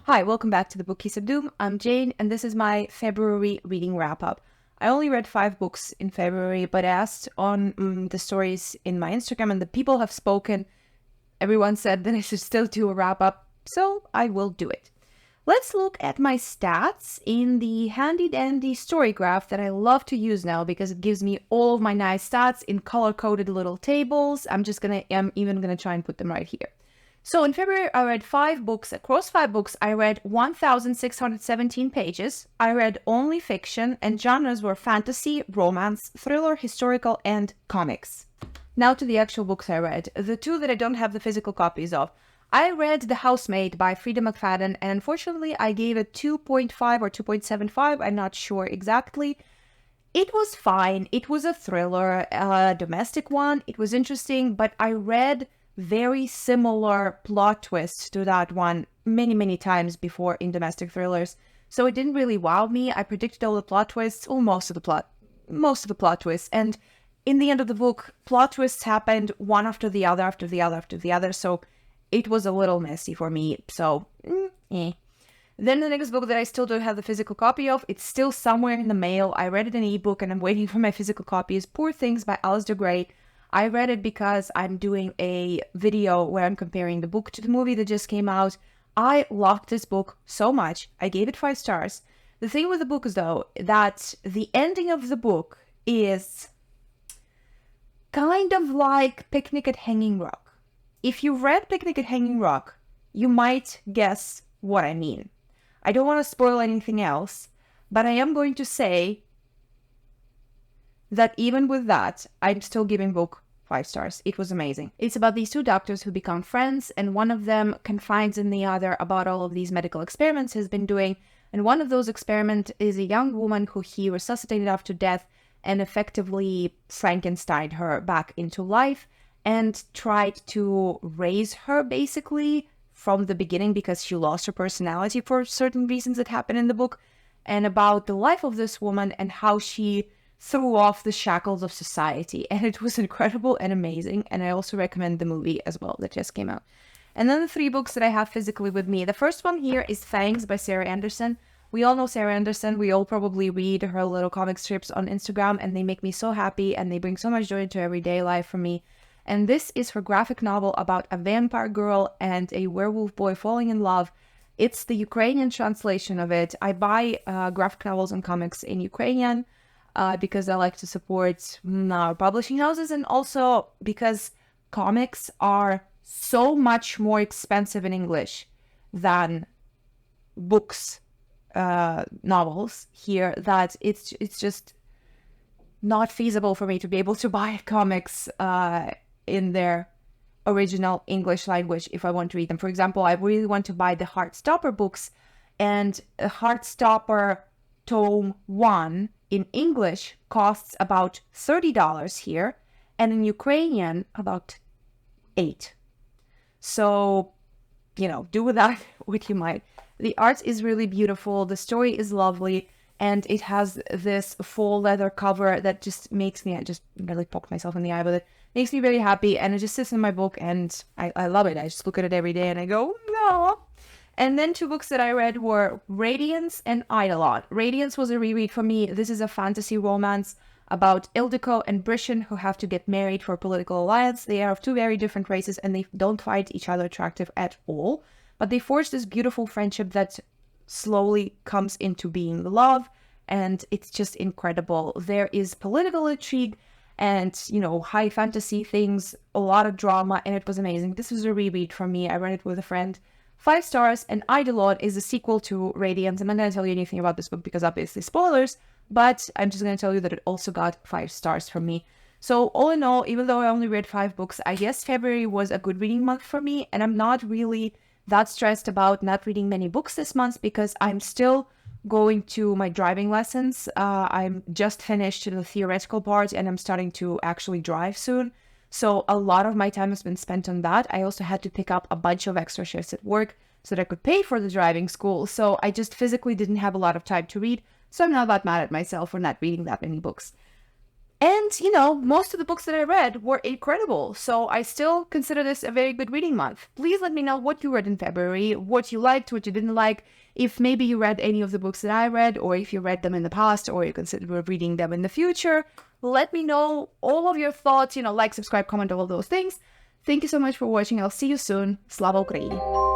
Hi, welcome back to the Bookcase of Doom. I'm Jane, and this is my February reading wrap-up. I only read 5 books in February, but I asked on the stories in my Instagram, and the people have spoken. Everyone said that I should still do a wrap-up, so I will do it. Let's look at my stats in the handy-dandy story graph that I love to use now because it gives me all of my nice stats in color-coded little tables. I'm even gonna try and put them right here. So in February, I read 5 books. Across 5 books, I read 1,617 pages. I read only fiction, and genres were fantasy, romance, thriller, historical, and comics. Now to the actual books I read. The 2 that I don't have the physical copies of. I read The Housemaid by Frida McFadden, and unfortunately, I gave it 2.5 or 2.75. I'm not sure exactly. It was fine. It was a thriller, a domestic one. It was interesting, but I read very similar plot twists to that one many times before in domestic thrillers, so it didn't really wow me. I predicted all the plot twists, or most of the plot twists, and in the end of the book, plot twists happened one after the other, so it was a little messy for me. Then the next book that I still don't have the physical copy of, it's still somewhere in the mail. I read it in ebook and I'm waiting for my physical copy, is Poor Things by Alistair Gray. I read it because I'm doing a video where I'm comparing the book to the movie that just came out. I loved this book so much. I gave it 5 stars. The thing with the book is, though, that the ending of the book is kind of like Picnic at Hanging Rock. If you read Picnic at Hanging Rock, you might guess what I mean. I don't want to spoil anything else, but I am going to say that even with that, I'm still giving book 5 stars. It was amazing. It's about these 2 doctors who become friends, and one of them confides in the other about all of these medical experiments he's been doing. And one of those experiments is a young woman who he resuscitated after death and effectively Frankensteined her back into life and tried to raise her basically from the beginning because she lost her personality for certain reasons that happen in the book, and about the life of this woman and how she threw off the shackles of society. And it was incredible and amazing, and I also recommend the movie as well that just came out. And then the 3 books that I have physically with me. The first one here is Fangs by Sarah Anderson. We all know Sarah Anderson. We all probably read her little comic strips on Instagram, and they make me so happy and they bring so much joy into everyday life for me. And this is her graphic novel about a vampire girl and a werewolf boy falling in love. It's the Ukrainian translation of it. I buy graphic novels and comics in Ukrainian because I like to support our publishing houses, and also because comics are so much more expensive in English than books, novels here, that it's just not feasible for me to be able to buy comics in their original English language if I want to read them. For example, I really want to buy the Heartstopper books, and Heartstopper Tome 1 in English costs about $30 here, and in Ukrainian about 8. So, do with that what you might. The art is really beautiful, the story is lovely, and it has this faux leather cover that just makes me, I just really poked myself in the eye with it, makes me very happy, and it just sits in my book, and I love it. I just look at it every day and I go, no. And then 2 books that I read were Radiance and Eidolon. Radiance was a reread for me. This is a fantasy romance about Ildiko and Brishan, who have to get married for a political alliance. They are of 2 very different races, and they don't find each other attractive at all. But they forge this beautiful friendship that slowly comes into being love, and it's just incredible. There is political intrigue and, high fantasy things, a lot of drama, and it was amazing. This was a reread for me. I read it with a friend. 5 stars, and Eidolon is a sequel to Radiance. I'm not going to tell you anything about this book because obviously spoilers, but I'm just going to tell you that it also got 5 stars from me. So all in all, even though I only read 5 books, I guess February was a good reading month for me, and I'm not really that stressed about not reading many books this month because I'm still going to my driving lessons. I'm just finished the theoretical part, and I'm starting to actually drive soon. So a lot of my time has been spent on that. I also had to pick up a bunch of extra shifts at work so that I could pay for the driving school. So I just physically didn't have a lot of time to read. So I'm not that mad at myself for not reading that many books. And, most of the books that I read were incredible. So I still consider this a very good reading month. Please let me know what you read in February, what you liked, what you didn't like. If maybe you read any of the books that I read, or if you read them in the past, or you consider reading them in the future, let me know all of your thoughts, like, subscribe, comment, all of those things. Thank you so much for watching. I'll see you soon. Slava Ukraini!